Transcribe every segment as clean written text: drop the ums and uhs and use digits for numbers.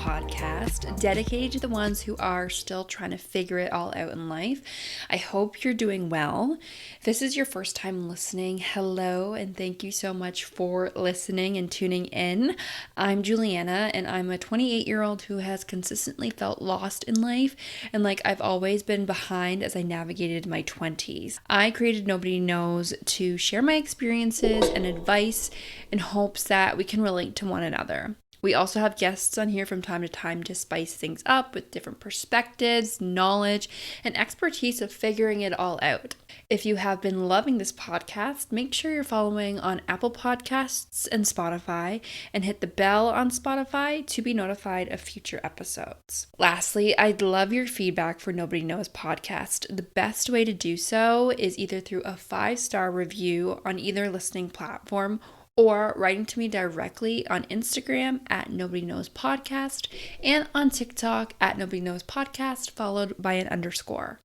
podcast dedicated to the ones who are still trying to figure it all out in life. I hope you're doing well. If this is your first time listening, hello, and thank you so much for listening and tuning in. I'm Juliana, and I'm a 28-year-old who has consistently felt lost in life, and like I've always been behind as I navigated my 20s. I created Nobody Knows to share my experiences and advice in hopes that we can relate to one another. We also have guests on here from time to time to spice things up with different perspectives, knowledge, and expertise of figuring it all out. If you have been loving this podcast, make sure you're following on Apple Podcasts and Spotify, and hit the bell on Spotify to be notified of future episodes. Lastly, I'd love your feedback for Nobody Knows podcast. The best way to do so is either through a 5-star review on either listening platform or writing to me directly on Instagram at Nobody Knows Podcast and on TikTok at Nobody Knows Podcast, followed by an _.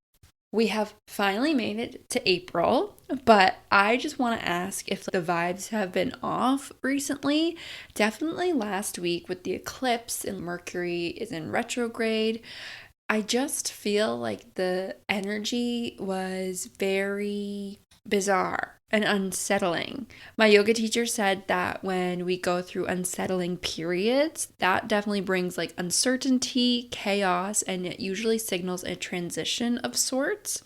We have finally made it to April, but I just want to ask if the vibes have been off recently. Definitely last week with the eclipse and Mercury is in retrograde. I just feel like the energy was very bizarre and unsettling. My yoga teacher said that when we go through unsettling periods, that definitely brings like uncertainty, chaos, and it usually signals a transition of sorts.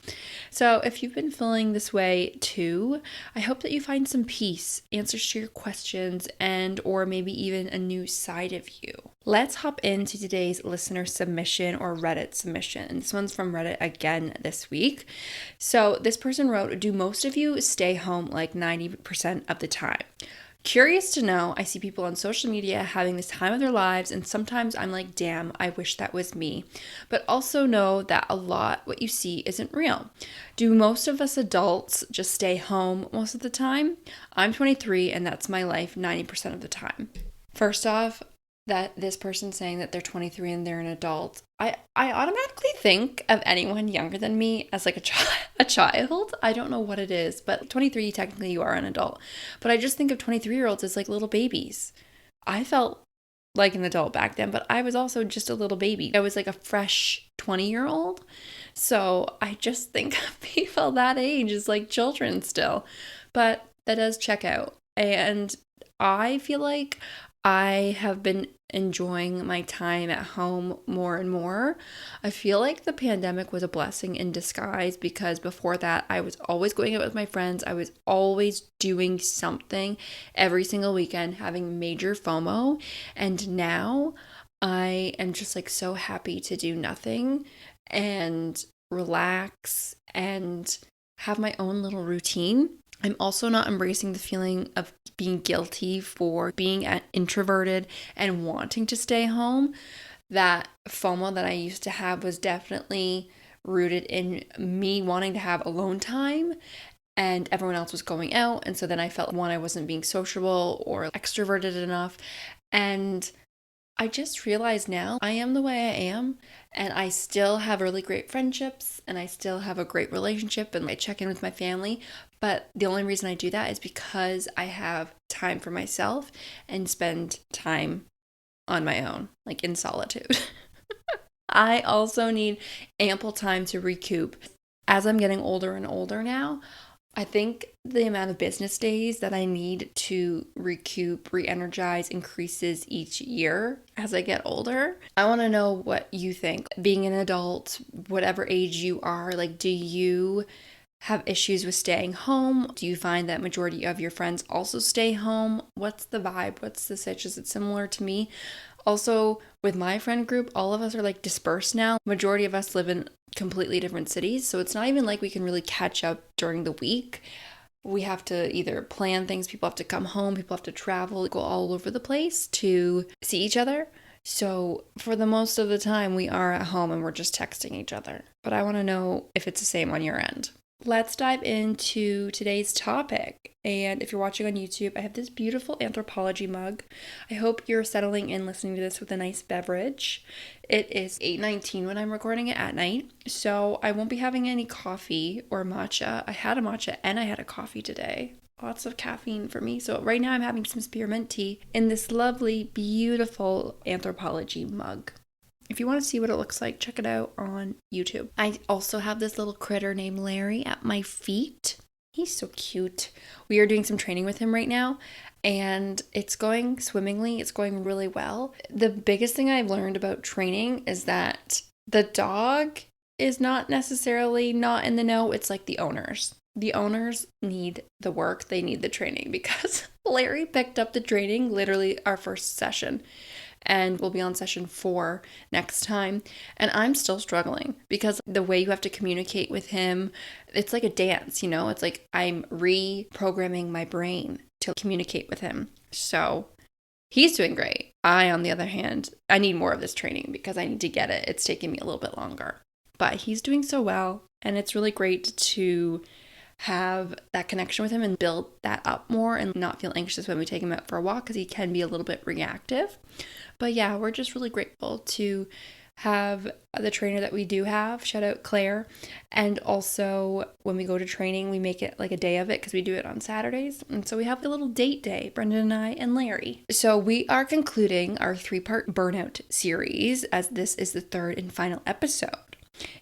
So if you've been feeling this way too, I hope that you find some peace, answers to your questions, and or maybe even a new side of you. Let's hop into today's listener submission or Reddit submission. This one's from Reddit again this week. So this person wrote, "Do most of you stay home like 90% of the time? Curious to know, I see people on social media having this time of their lives, and sometimes I'm like, damn, I wish that was me. But also know that a lot what you see isn't real. Do most of us adults just stay home most of the time? I'm 23 and that's my life 90% of the time." First off, that this person saying that they're 23 and they're an adult, I automatically think of anyone younger than me as like a child. I don't know what it is, but 23, technically you are an adult. But I just think of 23-year-olds as like little babies. I felt like an adult back then, but I was also just a little baby. I was like a fresh 20-year-old. So I just think of people that age as like children still. But that does check out. And I feel like I have been enjoying my time at home more and more. I feel like the pandemic was a blessing in disguise because before that, I was always going out with my friends. I was always doing something every single weekend, having major FOMO. And now I am just like so happy to do nothing and relax and have my own little routine. I'm also not embracing the feeling of being guilty for being introverted and wanting to stay home. That FOMO that I used to have was definitely rooted in me wanting to have alone time and everyone else was going out. And so then I felt, one, I wasn't being sociable or extroverted enough. And I just realized now I am the way I am, and I still have really great friendships and I still have a great relationship and I check in with my family. But the only reason I do that is because I have time for myself and spend time on my own, like in solitude. I also need ample time to recoup. As I'm getting older and older now, I think the amount of business days that I need to recoup, re-energize increases each year as I get older. I want to know what you think. Being an adult, whatever age you are, like, do you have issues with staying home? Do you find that majority of your friends also stay home? What's the vibe? What's the sitch? Is it similar to me? Also, with my friend group, all of us are like dispersed now. Majority of us live in completely different cities, so it's not even like we can really catch up during the week. We have to either plan things, people have to come home, people have to travel, go all over the place to see each other. So for the most of the time, we are at home and we're just texting each other. But I want to know if it's the same on your end. Let's dive into today's topic. And if you're watching on YouTube, I have this beautiful Anthropology mug. I hope you're settling in listening to this with a nice beverage. It is 8:19 when I'm recording it at night, so I won't be having any coffee or matcha. I had a matcha and I had a coffee today. lots of caffeine for me. So right now I'm having some spearmint tea in this lovely, beautiful Anthropology mug. If you want to see what it looks like, check it out on YouTube. I also have this little critter named Larry at my feet. He's so cute. We are doing some training with him right now, and it's going swimmingly. It's going really well. The biggest thing I've learned about training is that the dog is not necessarily not in the know. It's like the owners. The owners need the work. They need the training, because Larry picked up the training literally our first session, and we'll be on session 4 next time. And I'm still struggling because the way you have to communicate with him, it's like a dance, you know? It's like I'm reprogramming my brain to communicate with him. So he's doing great. I, on the other hand, I need more of this training because I need to get it. It's taking me a little bit longer. But he's doing so well, and it's really great to have that connection with him and build that up more and not feel anxious when we take him out for a walk, because he can be a little bit reactive. But yeah, we're just really grateful to have the trainer that we do have. Shout out Claire. And also when we go to training, we make it like a day of it because we do it on Saturdays. And so we have a little date day, Brendan and I and Larry. So we are concluding our 3-part Burnout series, as this is the 3rd and final episode.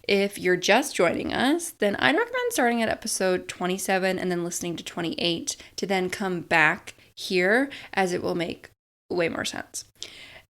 If you're just joining us, then I'd recommend starting at episode 27 and then listening to 28 to then come back here, as it will make way more sense.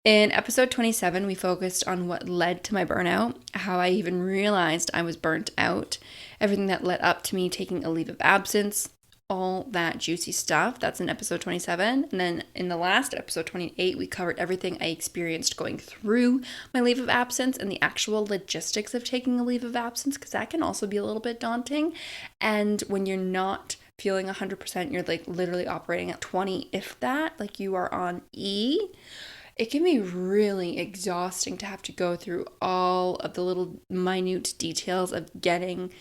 In episode 27, we focused on what led to my burnout, how I even realized I was burnt out, everything that led up to me taking a leave of absence, all that juicy stuff. That's in episode 27. And then in the last episode 28, we covered everything I experienced going through my leave of absence and the actual logistics of taking a leave of absence, because that can also be a little bit daunting. And when you're not feeling 100%, you're like literally operating at 20, if that, like you are on E. It can be really exhausting to have to go through all of the little minute details of getting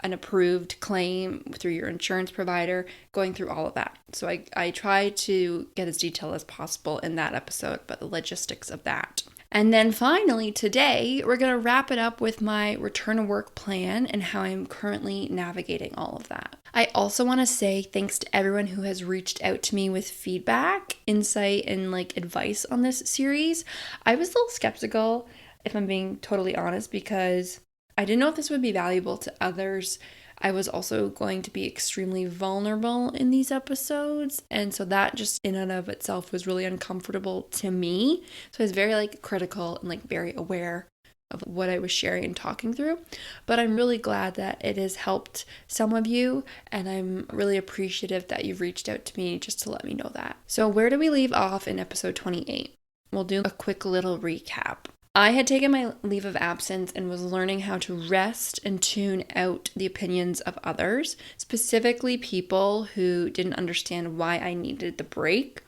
an approved claim through your insurance provider, going through all of that. So I try to get as detailed as possible in that episode, but the logistics of that. And then finally today, we're going to wrap it up with my return to work plan and how I'm currently navigating all of that. I also want to say thanks to everyone who has reached out to me with feedback, insight, and like advice on this series. I was a little skeptical, if I'm being totally honest, because I didn't know if this would be valuable to others. I was also going to be extremely vulnerable in these episodes, and so that just in and of itself was really uncomfortable to me. So I was very like critical and like very aware of what I was sharing and talking through. But I'm really glad that it has helped some of you, and I'm really appreciative that you've reached out to me just to let me know that. So where do we leave off in episode 28? We'll do a quick little recap. I had taken my leave of absence and was learning how to rest and tune out the opinions of others, specifically people who didn't understand why I needed the break.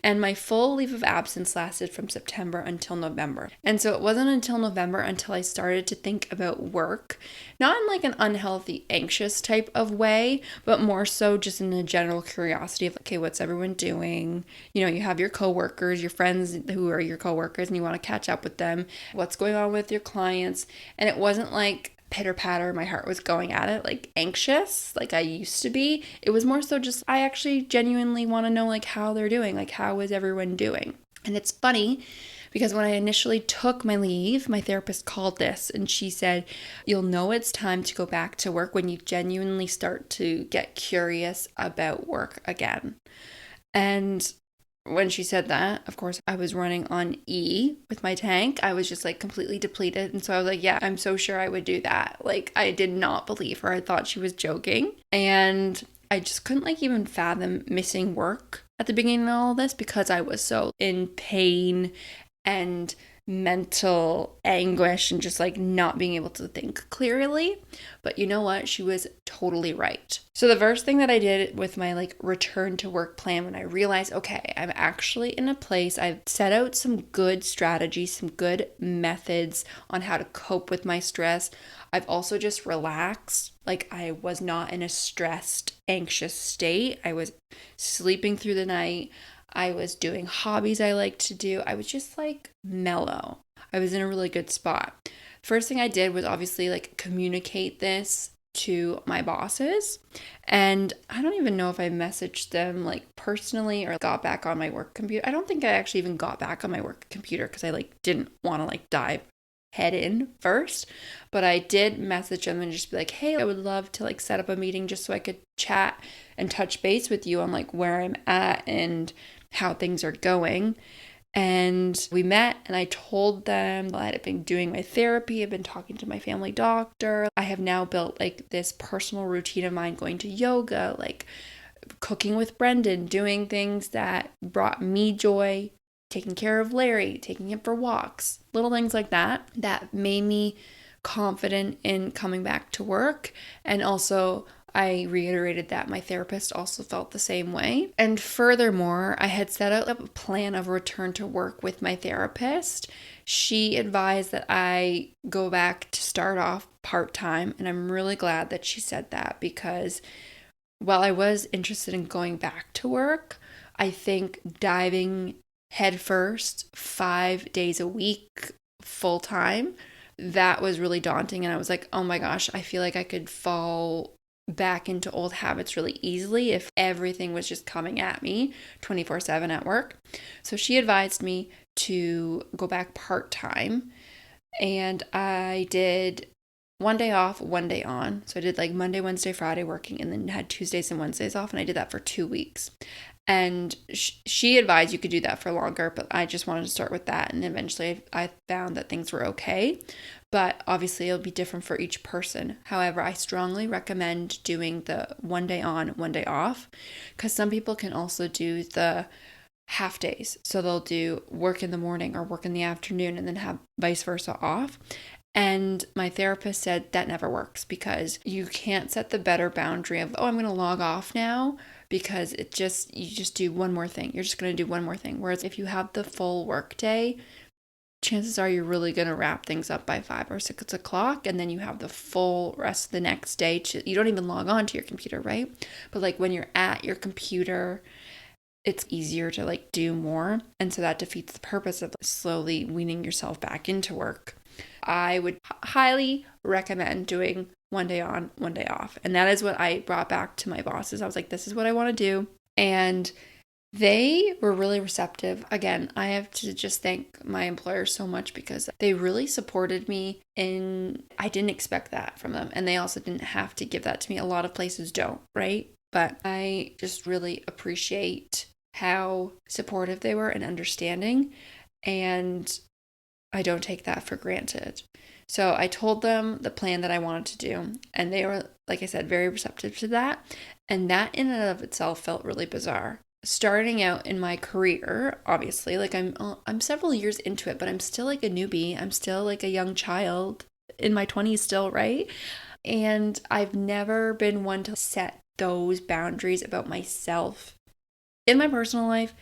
And my full leave of absence lasted from September until November. And so it wasn't until November until I started to think about work, not in like an unhealthy, anxious type of way, but more so just in a general curiosity of, okay, what's everyone doing? You know, you have your coworkers, your friends who are your coworkers, and you want to catch up with them. What's going on with your clients? And it wasn't like pitter patter, my heart was going at it, like anxious, like I used to be. It was more so just, I actually genuinely want to know like how they're doing, like how is everyone doing? And it's funny because when I initially took my leave, my therapist called this and she said, you'll know it's time to go back to work when you genuinely start to get curious about work again. And when she said that, of course, I was running on E with my tank. I was just like completely depleted. And so I was like, yeah, I'm so sure I would do that. Like, I did not believe her. I thought she was joking. And I just couldn't like even fathom missing work at the beginning of all this because I was so in pain and mental anguish and just like not being able to think clearly. But you know what? She was totally right. So the first thing that I did with my like return to work plan, when I realized, okay, I'm actually in a place, I've set out some good strategies, some good methods on how to cope with my stress. I've also just relaxed. Like I was not in a stressed, anxious state. I was sleeping through the night. I was doing hobbies I like to do. I was just like mellow. I was in a really good spot. First thing I did was obviously like communicate this to my bosses. And I don't even know if I messaged them like personally or got back on my work computer. I don't think I actually even got back on my work computer because I like didn't want to like dive head in first. But I did message them and just be like, hey, I would love to like set up a meeting just so I could chat and touch base with you on like where I'm at and how things are going. And we met and I told them that I've been doing my therapy. I've been talking to my family doctor. I have now built like this personal routine of mine, going to yoga, like cooking with Brendan, doing things that brought me joy, taking care of Larry, taking him for walks, little things like that, that made me confident in coming back to work. And also I reiterated that my therapist also felt the same way. And furthermore, I had set out a plan of return to work with my therapist. She advised that I go back to start off part-time, and I'm really glad that she said that, because while I was interested in going back to work, I think diving headfirst 5 days a week full-time, that was really daunting. And I was like, oh my gosh, I feel like I could fall back into old habits really easily if everything was just coming at me 24/7 at work. So she advised me to go back part-time, and I did one day off, one day on. So I did like Monday, Wednesday, Friday working, and then had Tuesdays and Wednesdays off, and I did that for 2 weeks. And she advised you could do that for longer, but I just wanted to start with that. And eventually I found that things were okay. But obviously it'll be different for each person. However, I strongly recommend doing the one day on, one day off, because some people can also do the half days. So they'll do work in the morning or work in the afternoon and then have vice versa off. And my therapist said that never works, because you can't set the better boundary of, oh, I'm going to log off now, because you just do one more thing. You're just going to do one more thing. Whereas if you have the full work day, chances are you're really going to wrap things up by 5 or 6 o'clock, and then you have the full rest of the next day. You don't even log on to your computer, right? But like when you're at your computer, it's easier to like do more. And so that defeats the purpose of slowly weaning yourself back into work. I would highly recommend doing one day on, one day off. And that is what I brought back to my bosses. I was like, this is what I want to do. And they were really receptive. Again, I have to just thank my employer so much, because they really supported me, and I didn't expect that from them. And they also didn't have to give that to me. A lot of places don't, right? But I just really appreciate how supportive they were and understanding. And I don't take that for granted. So I told them the plan that I wanted to do, and they were, like I said, very receptive to that. And that in and of itself felt really bizarre. Starting out in my career, obviously, like I'm several years into it, but I'm still like a newbie. I'm still like a young child in my 20s still, right? And I've never been one to set those boundaries about myself in my personal life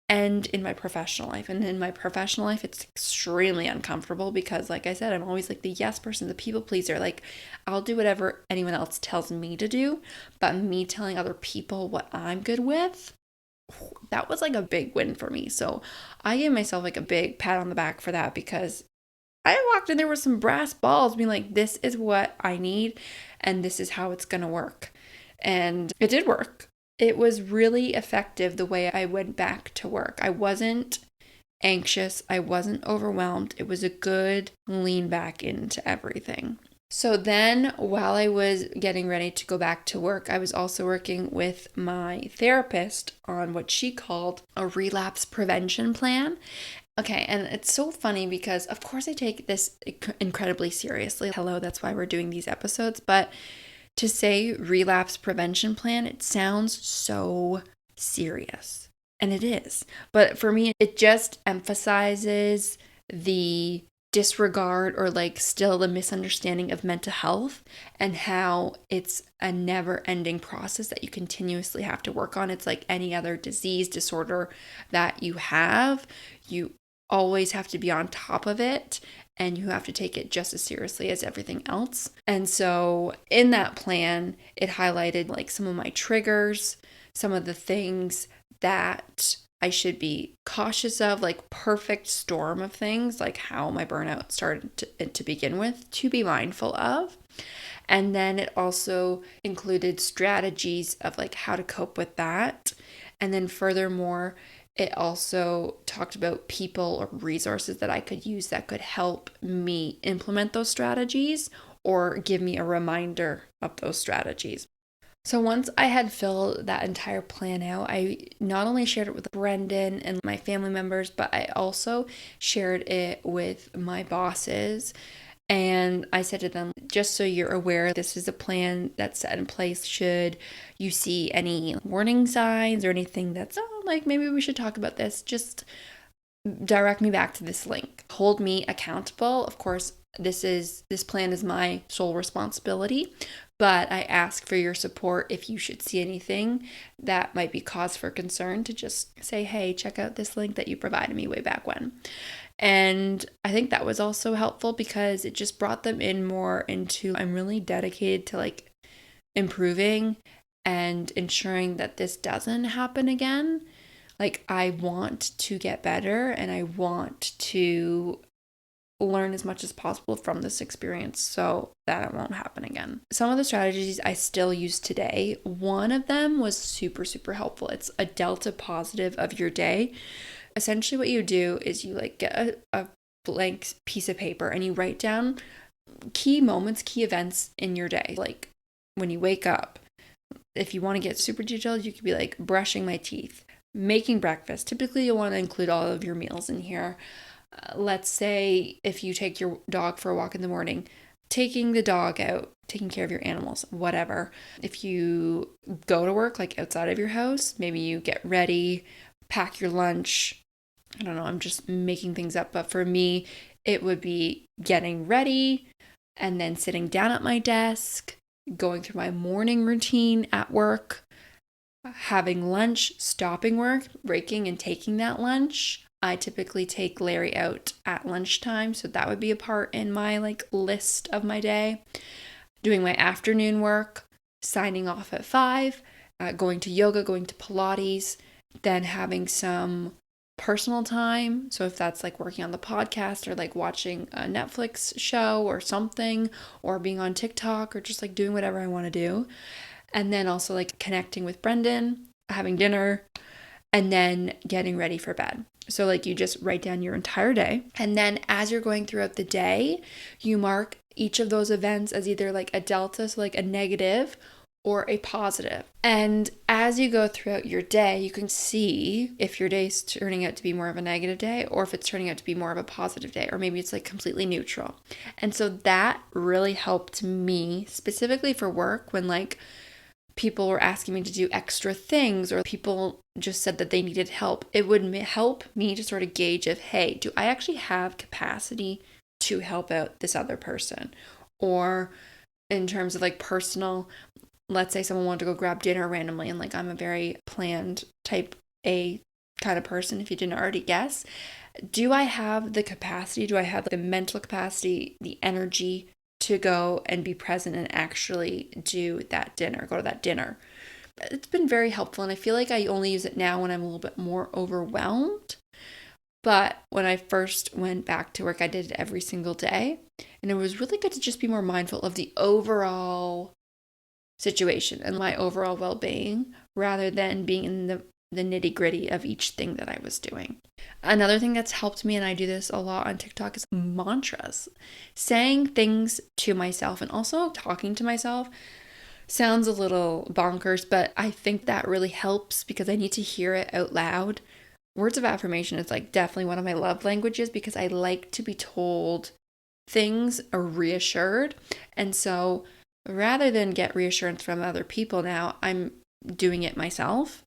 and in my professional life. And in my professional life, it's extremely uncomfortable, because like I said, I'm always like the yes person, the people pleaser. Like I'll do whatever anyone else tells me to do, but me telling other people what I'm good with, that was like a big win for me. So I gave myself like a big pat on the back for that, because I walked in there with some brass balls being like, this is what I need and this is how it's going to work. And it did work. It was really effective the way I went back to work. I wasn't anxious. I wasn't overwhelmed. It was a good lean back into everything. So then while I was getting ready to go back to work, I was also working with my therapist on what she called a relapse prevention plan. Okay, and it's so funny because of course I take this incredibly seriously. Hello, that's why we're doing these episodes. But to say relapse prevention plan, it sounds so serious. And it is. But for me, it just emphasizes the disregard or like still the misunderstanding of mental health, and how it's a never-ending process that you continuously have to work on. It's like any other disease, disorder that you have. You always have to be on top of it, and you have to take it just as seriously as everything else. And so in that plan, it highlighted like some of my triggers, some of the things that I should be cautious of, like perfect storm of things, like how my burnout started to begin with, to be mindful of. And then it also included strategies of like how to cope with that. And then furthermore, it also talked about people or resources that I could use that could help me implement those strategies or give me a reminder of those strategies. So once I had filled that entire plan out, I not only shared it with Brendan and my family members, but I also shared it with my bosses. And I said to them, just so you're aware, this is a plan that's set in place. Should you see any warning signs or anything that's, oh, like maybe we should talk about this, just direct me back to this link. Hold me accountable. Of course, this plan is my sole responsibility, but I ask for your support if you should see anything that might be cause for concern to just say, hey, check out this link that you provided me way back when. And I think that was also helpful because it just brought them in more into, I'm really dedicated to like improving and ensuring that this doesn't happen again. Like I want to get better and I want to learn as much as possible from this experience so that it won't happen again. Some of the strategies I still use today. One of them was super, super helpful. It's a delta positive of your day. Essentially what you do is you like get a blank piece of paper and you write down key moments, key events in your day. Like when you wake up, if you want to get super detailed, you could be like brushing my teeth, making breakfast. Typically you'll want to include all of your meals in here. Let's say if you take your dog for a walk in the morning, taking the dog out, taking care of your animals, whatever. If you go to work, like outside of your house, maybe you get ready, pack your lunch. I don't know, I'm just making things up. But for me, it would be getting ready and then sitting down at my desk, going through my morning routine at work, having lunch, stopping work, breaking and taking that lunch. I typically take Larry out at lunchtime, so that would be a part in my like list of my day. Doing my afternoon work, signing off at 5, going to yoga, going to Pilates, then having some personal time. So if that's like working on the podcast or like watching a Netflix show or something, or being on TikTok or just like doing whatever I want to do. And then also like connecting with Brendan, having dinner, and then getting ready for bed. So like you just write down your entire day. And then as you're going throughout the day, you mark each of those events as either like a delta, so like a negative, or a positive. And as you go throughout your day, you can see if your day's turning out to be more of a negative day or if it's turning out to be more of a positive day, or maybe it's like completely neutral. And so that really helped me specifically for work when like people were asking me to do extra things or people just said that they needed help. It would help me to sort of gauge if, hey, do I actually have capacity to help out this other person? Or in terms of like personal, let's say someone wanted to go grab dinner randomly and like I'm a very planned type A kind of person, if you didn't already guess. Do I have the capacity? Do I have the mental capacity, the energy to go and be present and actually do that dinner, go to that dinner? It's been very helpful, and I feel like I only use it now when I'm a little bit more overwhelmed. But when I first went back to work, I did it every single day, and it was really good to just be more mindful of the overall situation and my overall well-being rather than being in the nitty-gritty of each thing that I was doing. Another thing that's helped me, and I do this a lot on TikTok, is mantras. Saying things to myself and also talking to myself sounds a little bonkers, but I think that really helps because I need to hear it out loud. Words of affirmation is like definitely one of my love languages because I like to be told things or reassured. And so rather than get reassurance from other people now, I'm doing it myself,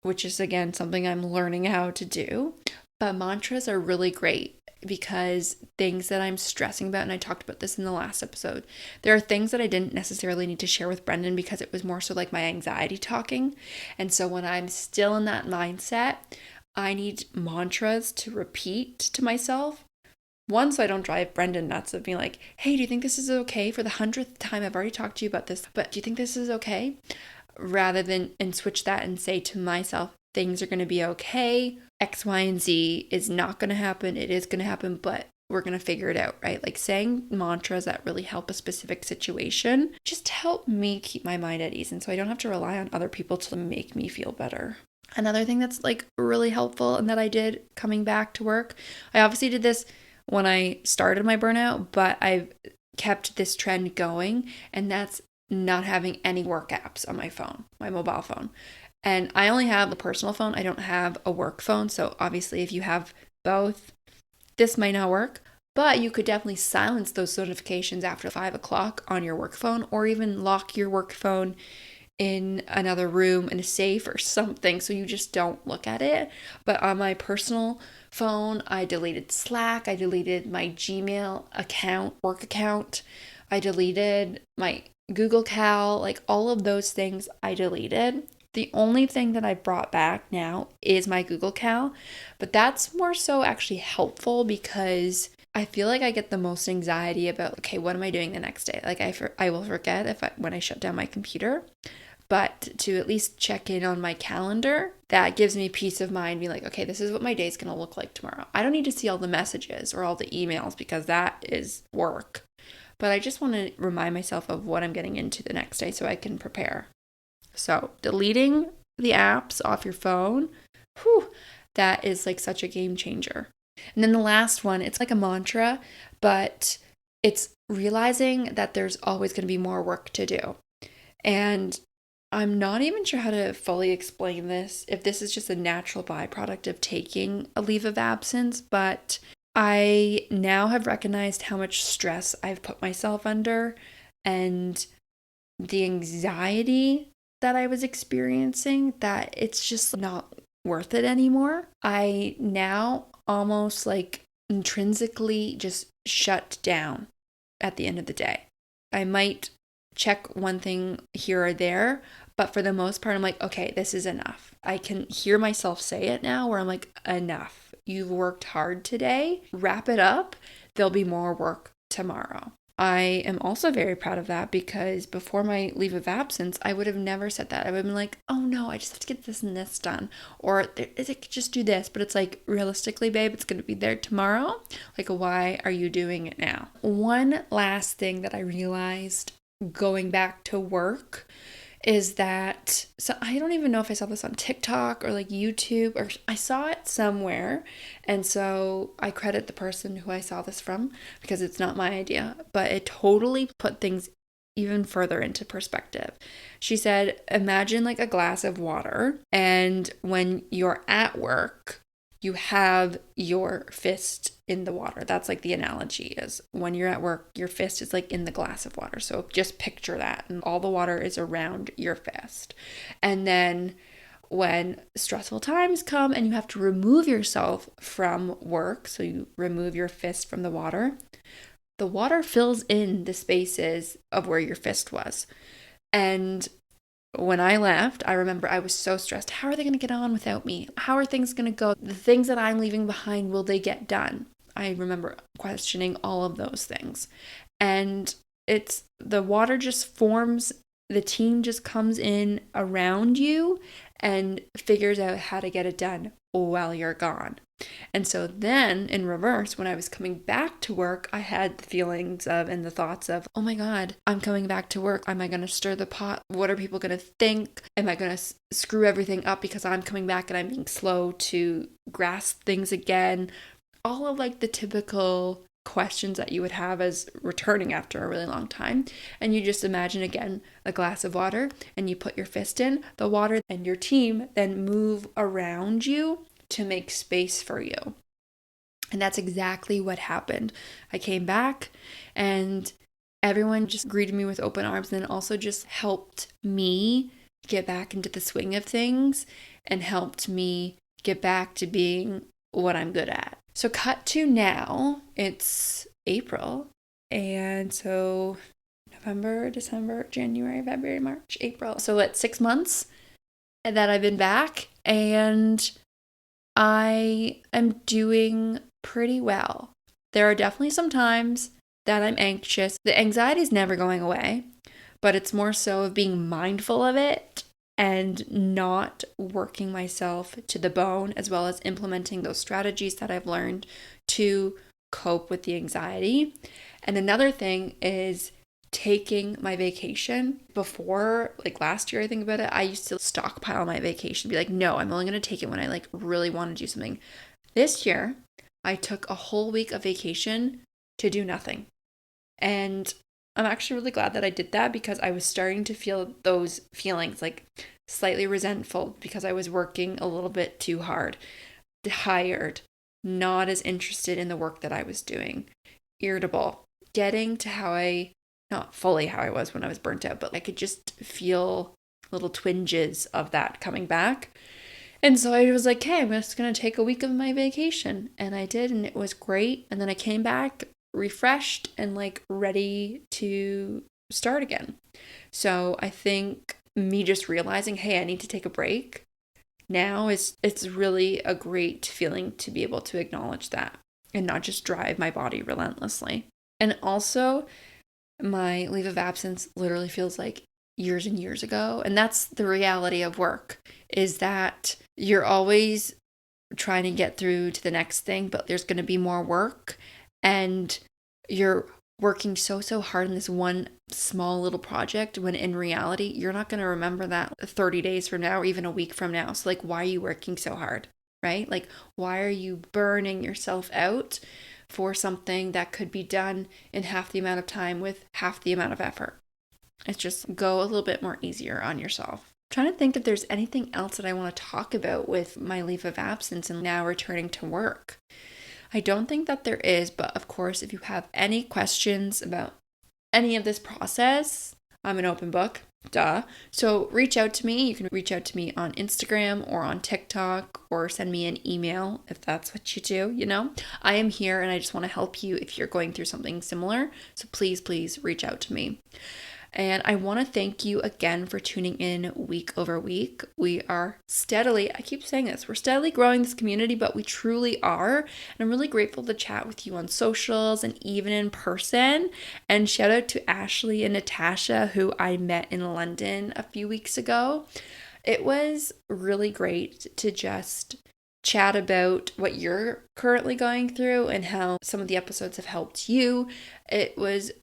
which is again something I'm learning how to do. But mantras are really great because things that I'm stressing about, and I talked about this in the last episode, there are things that I didn't necessarily need to share with Brendan because it was more so like my anxiety talking. And so when I'm still in that mindset, I need mantras to repeat to myself. One, so I don't drive Brendan nuts of being like, hey, do you think this is okay? For the 100th time, I've already talked to you about this, but do you think this is okay? Rather than, and switch that and say to myself, things are going to be okay. X, Y, and Z is not going to happen. It is going to happen, but we're going to figure it out, right? Like saying mantras that really help a specific situation just help me keep my mind at ease. And so I don't have to rely on other people to make me feel better. Another thing that's like really helpful and that I did coming back to work, I obviously did this when I started my burnout, but I've kept this trend going, and that's not having any work apps on my phone, my mobile phone. And I only have a personal phone. I don't have a work phone. So obviously if you have both, this might not work, but you could definitely silence those notifications after 5 o'clock on your work phone, or even lock your work phone in another room in a safe or something so you just don't look at it. But on my personal phone, I deleted Slack, I deleted my Gmail account, work account, I deleted my Google Cal, like all of those things I deleted. The only thing that I brought back now is my Google Cal, but that's more so actually helpful because I feel like I get the most anxiety about, okay, what am I doing the next day? Like I will forget when I shut down my computer. But to at least check in on my calendar, that gives me peace of mind, be like, okay, this is what my day's going to look like tomorrow. I don't need to see all the messages or all the emails because that is work. But I just want to remind myself of what I'm getting into the next day so I can prepare. So deleting the apps off your phone, that is like such a game changer. And then the last one, it's like a mantra, but it's realizing that there's always going to be more work to do. And I'm not even sure how to fully explain this, if this is just a natural byproduct of taking a leave of absence, but I now have recognized how much stress I've put myself under and the anxiety that I was experiencing, that it's just not worth it anymore. I now almost like intrinsically just shut down at the end of the day. I might check one thing here or there, but for the most part, I'm like, okay, this is enough. I can hear myself say it now where I'm like, enough. You've worked hard today. Wrap it up. There'll be more work tomorrow. I am also very proud of that because before my leave of absence, I would have never said that. I would have been like, oh no, I just have to get this and this done. Or I could just do this. But it's like, realistically, babe, it's going to be there tomorrow. Like, why are you doing it now? One last thing that I realized going back to work is that, so I don't even know if I saw this on TikTok or like YouTube, or I saw it somewhere. And so I credit the person who I saw this from because it's not my idea, but it totally put things even further into perspective. She said, imagine like a glass of water, and when you're at work, you have your fist in the water. That's like the analogy is when you're at work, your fist is like in the glass of water. So just picture that, and all the water is around your fist. And then when stressful times come and you have to remove yourself from work, so you remove your fist from the water fills in the spaces of where your fist was. And when I left, I remember I was so stressed. How are they going to get on without me? How are things going to go? The things that I'm leaving behind, will they get done? I remember questioning all of those things. And it's the water just forms, the team just comes in around you and figures out how to get it done while you're gone. And so then in reverse, when I was coming back to work, I had the feelings of and the thoughts of, oh my God, I'm coming back to work. Am I going to stir the pot? What are people going to think? Am I going to screw everything up because I'm coming back and I'm being slow to grasp things again? All of like the typical questions that you would have as returning after a really long time. And you just imagine again a glass of water, and you put your fist in the water, and your team then move around you to make space for you. And that's exactly what happened. I came back and everyone just greeted me with open arms, and then also just helped me get back into the swing of things and helped me get back to being what I'm good at. So cut to now, it's April, and so November, December, January, February, March, April. So it's 6 months that I've been back, and I am doing pretty well. There are definitely some times that I'm anxious. The anxiety is never going away, but it's more so of being mindful of it and not working myself to the bone, as well as implementing those strategies that I've learned to cope with the anxiety. And another thing is taking my vacation. Before, like last year, I think about it, I used to stockpile my vacation, be like, no, I'm only going to take it when I like really want to do something. This year, I took a whole week of vacation to do nothing. And I'm actually really glad that I did that, because I was starting to feel those feelings, like slightly resentful because I was working a little bit too hard, tired, not as interested in the work that I was doing, irritable, getting to not fully how I was when I was burnt out, but I could just feel little twinges of that coming back. And so I was like, hey, I'm just going to take a week of my vacation. And I did, and it was great. And then I came back refreshed and like ready to start again. So I think me just realizing, hey, I need to take a break now it's really a great feeling to be able to acknowledge that and not just drive my body relentlessly. And also, my leave of absence literally feels like years and years ago. And that's the reality of work, is that you're always trying to get through to the next thing, but there's going to be more work, and you're working so hard in this one small little project, when in reality, you're not going to remember that 30 days from now or even a week from now. So like, why are you working so hard, right? Like, why are you burning yourself out for something that could be done in half the amount of time with half the amount of effort? It's just go a little bit more easier on yourself. I'm trying to think if there's anything else that I want to talk about with my leave of absence and now returning to work. I don't think that there is, but of course, if you have any questions about any of this process, I'm an open book, duh. So reach out to me. You can reach out to me on Instagram or on TikTok, or send me an email if that's what you do, I am here, and I just want to help you if you're going through something similar. So please reach out to me. And I want to thank you again for tuning in week over week. We are steadily, I keep saying this, we're steadily growing this community, but we truly are. And I'm really grateful to chat with you on socials and even in person. And shout out to Ashley and Natasha, who I met in London a few weeks ago. It was really great to just chat about what you're currently going through and how some of the episodes have helped you. It was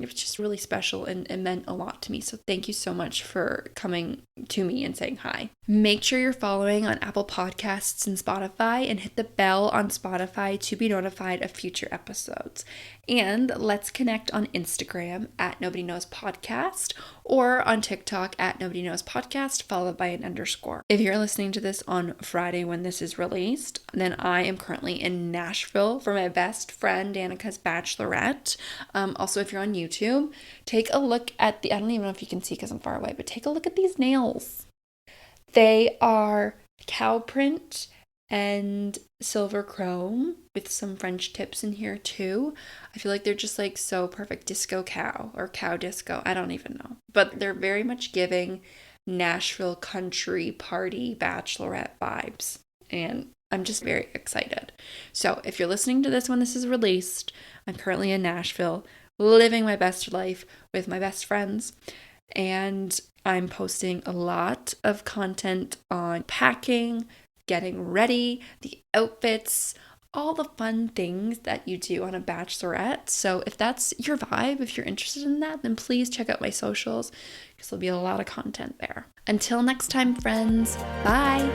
just really special and it meant a lot to me. So thank you so much for coming to me and saying hi. Make sure you're following on Apple Podcasts and Spotify, and hit the bell on Spotify to be notified of future episodes. And let's connect on Instagram at Nobody Knows Podcast, or on TikTok at Nobody Knows Podcast, followed by an _. If you're listening to this on Friday when this is released, then I am currently in Nashville for my best friend Danica's bachelorette. Also, if you're on YouTube, take a look at I don't even know if you can see because I'm far away, but take a look at these nails. They are cow print and silver chrome with some French tips in here too. I feel like they're just like so perfect. Disco cow or cow disco. I don't even know. But they're very much giving Nashville country party bachelorette vibes. And I'm just very excited. So if you're listening to this when this is released, I'm currently in Nashville, living my best life with my best friends. And I'm posting a lot of content on packing, getting ready, the outfits, all the fun things that you do on a bachelorette. So if that's your vibe, if you're interested in that, then please check out my socials, because there'll be a lot of content there. Until next time, friends, bye.